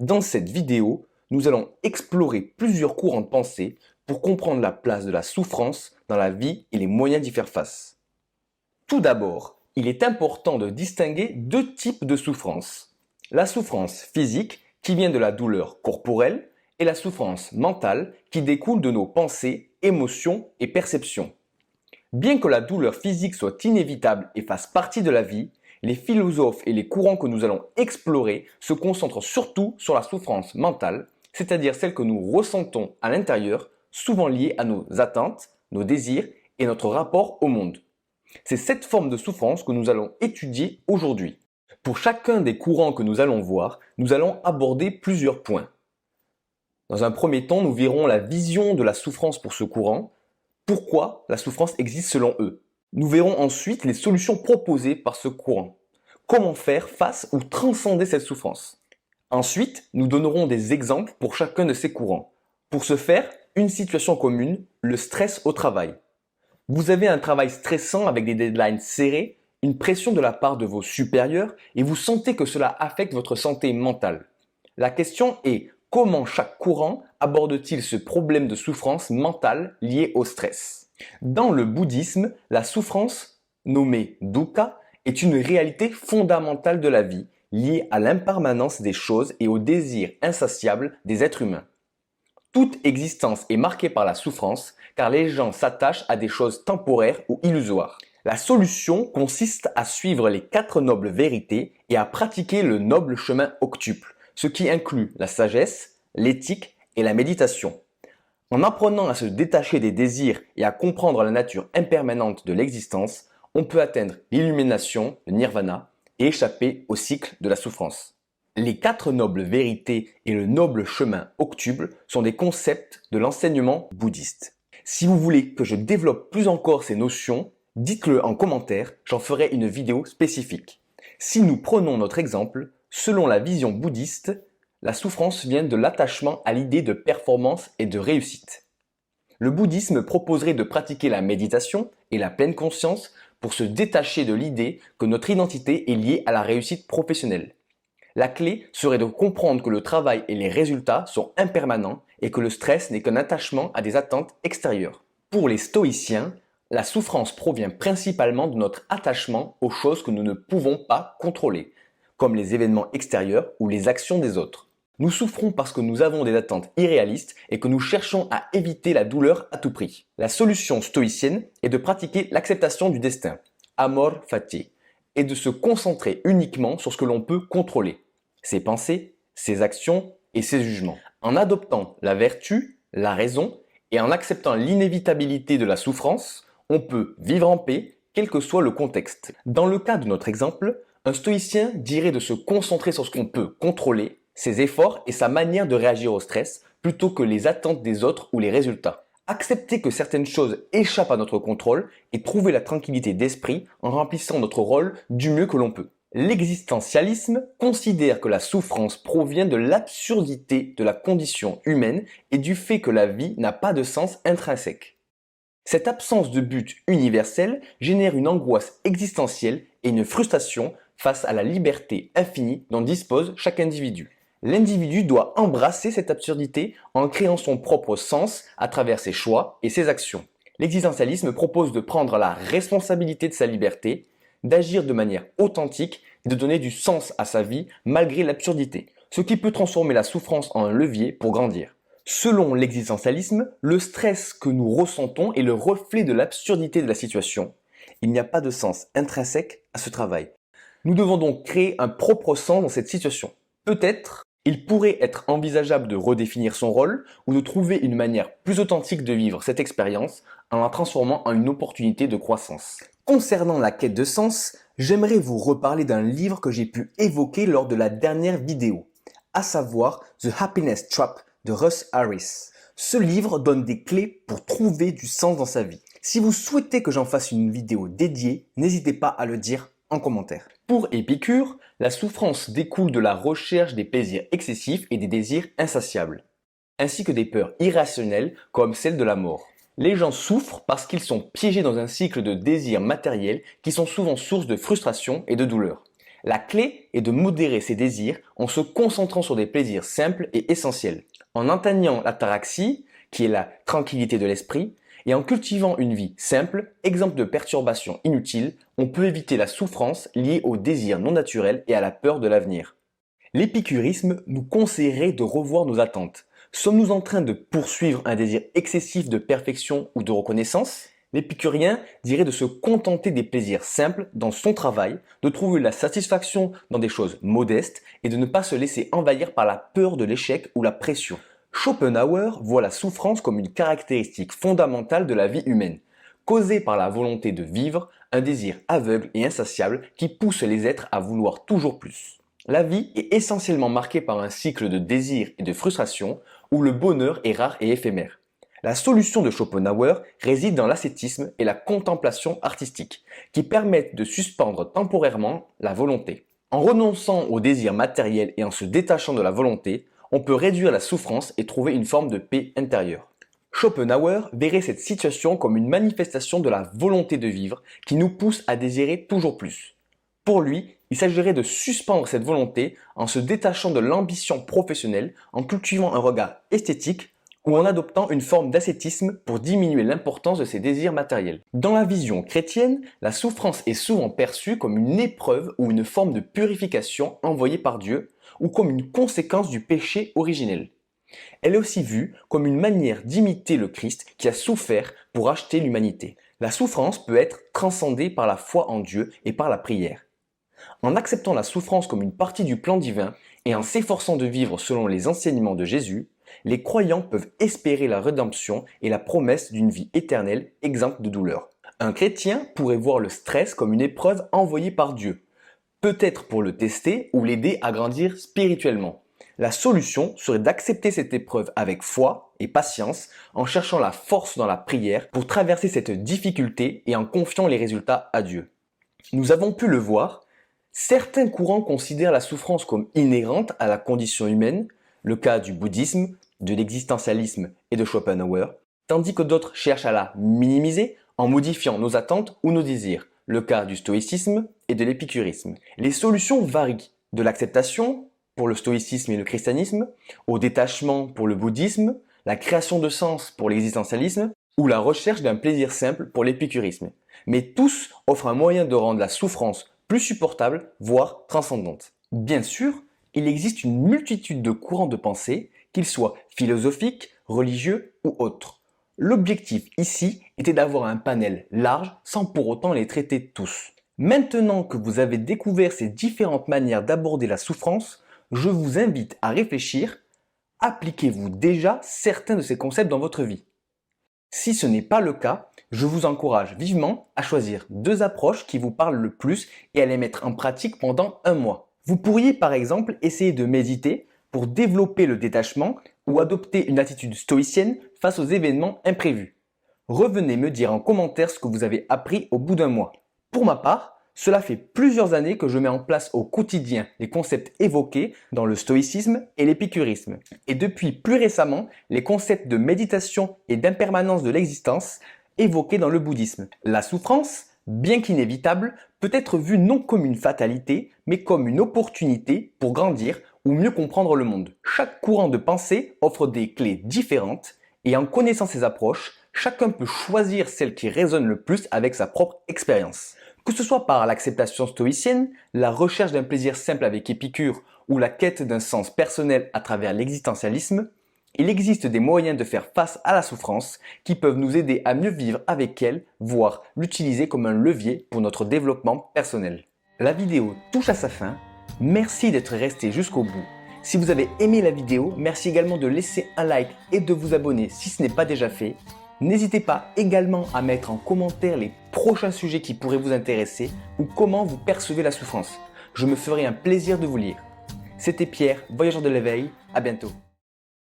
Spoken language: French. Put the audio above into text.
Dans cette vidéo, nous allons explorer plusieurs courants de pensée pour comprendre la place de la souffrance dans la vie et les moyens d'y faire face. Tout d'abord, il est important de distinguer deux types de souffrance. La souffrance physique qui vient de la douleur corporelle et la souffrance mentale qui découle de nos pensées, émotions et perceptions. Bien que la douleur physique soit inévitable et fasse partie de la vie, les philosophes et les courants que nous allons explorer se concentrent surtout sur la souffrance mentale, c'est-à-dire celle que nous ressentons à l'intérieur, souvent liée à nos attentes, nos désirs et notre rapport au monde. C'est cette forme de souffrance que nous allons étudier aujourd'hui. Pour chacun des courants que nous allons voir, nous allons aborder plusieurs points. Dans un premier temps, nous verrons la vision de la souffrance pour ce courant, pourquoi la souffrance existe selon eux. Nous verrons ensuite les solutions proposées par ce courant. Comment faire face ou transcender cette souffrance. Ensuite, nous donnerons des exemples pour chacun de ces courants. Pour ce faire, une situation commune, le stress au travail. Vous avez un travail stressant avec des deadlines serrés, une pression de la part de vos supérieurs et vous sentez que cela affecte votre santé mentale. La question est, comment chaque courant aborde-t-il ce problème de souffrance mentale lié au stress? Dans le bouddhisme, la souffrance, nommée dukkha, est une réalité fondamentale de la vie, liée à l'impermanence des choses et au désir insatiable des êtres humains. Toute existence est marquée par la souffrance, car les gens s'attachent à des choses temporaires ou illusoires. La solution consiste à suivre les 4 nobles vérités et à pratiquer le noble chemin octuple, ce qui inclut la sagesse, l'éthique et la méditation. En apprenant à se détacher des désirs et à comprendre la nature impermanente de l'existence, on peut atteindre l'illumination, le nirvana, et échapper au cycle de la souffrance. Les 4 nobles vérités et le noble chemin octuple sont des concepts de l'enseignement bouddhiste. Si vous voulez que je développe plus encore ces notions, dites-le en commentaire, j'en ferai une vidéo spécifique. Si nous prenons notre exemple, selon la vision bouddhiste, la souffrance vient de l'attachement à l'idée de performance et de réussite. Le bouddhisme proposerait de pratiquer la méditation et la pleine conscience pour se détacher de l'idée que notre identité est liée à la réussite professionnelle. La clé serait de comprendre que le travail et les résultats sont impermanents et que le stress n'est qu'un attachement à des attentes extérieures. Pour les stoïciens, la souffrance provient principalement de notre attachement aux choses que nous ne pouvons pas contrôler, comme les événements extérieurs ou les actions des autres. Nous souffrons parce que nous avons des attentes irréalistes et que nous cherchons à éviter la douleur à tout prix. La solution stoïcienne est de pratiquer l'acceptation du destin, amor fati, et de se concentrer uniquement sur ce que l'on peut contrôler, ses pensées, ses actions et ses jugements. En adoptant la vertu, la raison, et en acceptant l'inévitabilité de la souffrance, on peut vivre en paix, quel que soit le contexte. Dans le cas de notre exemple, un stoïcien dirait de se concentrer sur ce qu'on peut contrôler, ses efforts et sa manière de réagir au stress, plutôt que les attentes des autres ou les résultats. Accepter que certaines choses échappent à notre contrôle et trouver la tranquillité d'esprit en remplissant notre rôle du mieux que l'on peut. L'existentialisme considère que la souffrance provient de l'absurdité de la condition humaine et du fait que la vie n'a pas de sens intrinsèque. Cette absence de but universel génère une angoisse existentielle et une frustration face à la liberté infinie dont dispose chaque individu. L'individu doit embrasser cette absurdité en créant son propre sens à travers ses choix et ses actions. L'existentialisme propose de prendre la responsabilité de sa liberté, d'agir de manière authentique et de donner du sens à sa vie malgré l'absurdité, ce qui peut transformer la souffrance en un levier pour grandir. Selon l'existentialisme, le stress que nous ressentons est le reflet de l'absurdité de la situation. Il n'y a pas de sens intrinsèque à ce travail. Nous devons donc créer un propre sens dans cette situation. Peut-être il pourrait être envisageable de redéfinir son rôle ou de trouver une manière plus authentique de vivre cette expérience en la transformant en une opportunité de croissance. Concernant la quête de sens, j'aimerais vous reparler d'un livre que j'ai pu évoquer lors de la dernière vidéo, à savoir The Happiness Trap de Russ Harris. Ce livre donne des clés pour trouver du sens dans sa vie. Si vous souhaitez que j'en fasse une vidéo dédiée, n'hésitez pas à le dire en commentaire. Pour Épicure, la souffrance découle de la recherche des plaisirs excessifs et des désirs insatiables, ainsi que des peurs irrationnelles comme celle de la mort. Les gens souffrent parce qu'ils sont piégés dans un cycle de désirs matériels qui sont souvent source de frustration et de douleur. La clé est de modérer ses désirs en se concentrant sur des plaisirs simples et essentiels, en atteignant l'ataraxie, qui est la tranquillité de l'esprit, et en cultivant une vie simple, exempte de perturbations inutiles, on peut éviter la souffrance liée aux désirs non naturels et à la peur de l'avenir. L'épicurisme nous conseillerait de revoir nos attentes. Sommes-nous en train de poursuivre un désir excessif de perfection ou de reconnaissance? L'épicurien dirait de se contenter des plaisirs simples dans son travail, de trouver la satisfaction dans des choses modestes et de ne pas se laisser envahir par la peur de l'échec ou la pression. Schopenhauer voit la souffrance comme une caractéristique fondamentale de la vie humaine, causée par la volonté de vivre, un désir aveugle et insatiable qui pousse les êtres à vouloir toujours plus. La vie est essentiellement marquée par un cycle de désirs et de frustration où le bonheur est rare et éphémère. La solution de Schopenhauer réside dans l'ascétisme et la contemplation artistique, qui permettent de suspendre temporairement la volonté. En renonçant aux désirs matériels et en se détachant de la volonté, on peut réduire la souffrance et trouver une forme de paix intérieure. Schopenhauer verrait cette situation comme une manifestation de la volonté de vivre qui nous pousse à désirer toujours plus. Pour lui, il s'agirait de suspendre cette volonté en se détachant de l'ambition professionnelle, en cultivant un regard esthétique ou en adoptant une forme d'ascétisme pour diminuer l'importance de ses désirs matériels. Dans la vision chrétienne, la souffrance est souvent perçue comme une épreuve ou une forme de purification envoyée par Dieu ou comme une conséquence du péché originel. Elle est aussi vue comme une manière d'imiter le Christ qui a souffert pour racheter l'humanité. La souffrance peut être transcendée par la foi en Dieu et par la prière. En acceptant la souffrance comme une partie du plan divin et en s'efforçant de vivre selon les enseignements de Jésus, les croyants peuvent espérer la rédemption et la promesse d'une vie éternelle exempte de douleur. Un chrétien pourrait voir le stress comme une épreuve envoyée par Dieu, peut-être pour le tester ou l'aider à grandir spirituellement. La solution serait d'accepter cette épreuve avec foi et patience en cherchant la force dans la prière pour traverser cette difficulté et en confiant les résultats à Dieu. Nous avons pu le voir, certains courants considèrent la souffrance comme inhérente à la condition humaine, le cas du bouddhisme, de l'existentialisme et de Schopenhauer, tandis que d'autres cherchent à la minimiser en modifiant nos attentes ou nos désirs, le cas du stoïcisme et de l'épicurisme. Les solutions varient, de l'acceptation pour le stoïcisme et le christianisme, au détachement pour le bouddhisme, la création de sens pour l'existentialisme ou la recherche d'un plaisir simple pour l'épicurisme. Mais tous offrent un moyen de rendre la souffrance plus supportable, voire transcendante. Bien sûr, il existe une multitude de courants de pensée, qu'ils soient philosophiques, religieux ou autres. L'objectif ici était d'avoir un panel large sans pour autant les traiter tous. Maintenant que vous avez découvert ces différentes manières d'aborder la souffrance, je vous invite à réfléchir, appliquez-vous déjà certains de ces concepts dans votre vie? Si ce n'est pas le cas, je vous encourage vivement à choisir 2 approches qui vous parlent le plus et à les mettre en pratique pendant 1 mois. Vous pourriez par exemple essayer de méditer pour développer le détachement ou adopter une attitude stoïcienne face aux événements imprévus. Revenez me dire en commentaire ce que vous avez appris au bout d'1 mois. Pour ma part, cela fait plusieurs années que je mets en place au quotidien les concepts évoqués dans le stoïcisme et l'épicurisme. Et depuis plus récemment, les concepts de méditation et d'impermanence de l'existence évoqués dans le bouddhisme. La souffrance, bien qu'inévitable, peut être vue non comme une fatalité, mais comme une opportunité pour grandir ou mieux comprendre le monde. Chaque courant de pensée offre des clés différentes et en connaissant ces approches, chacun peut choisir celle qui résonne le plus avec sa propre expérience. Que ce soit par l'acceptation stoïcienne, la recherche d'un plaisir simple avec Épicure ou la quête d'un sens personnel à travers l'existentialisme, il existe des moyens de faire face à la souffrance qui peuvent nous aider à mieux vivre avec elle, voire l'utiliser comme un levier pour notre développement personnel. La vidéo touche à sa fin. Merci d'être resté jusqu'au bout. Si vous avez aimé la vidéo, merci également de laisser un like et de vous abonner si ce n'est pas déjà fait. N'hésitez pas également à mettre en commentaire les prochains sujets qui pourraient vous intéresser ou comment vous percevez la souffrance. Je me ferai un plaisir de vous lire. C'était Pierre, voyageur de l'éveil. À bientôt.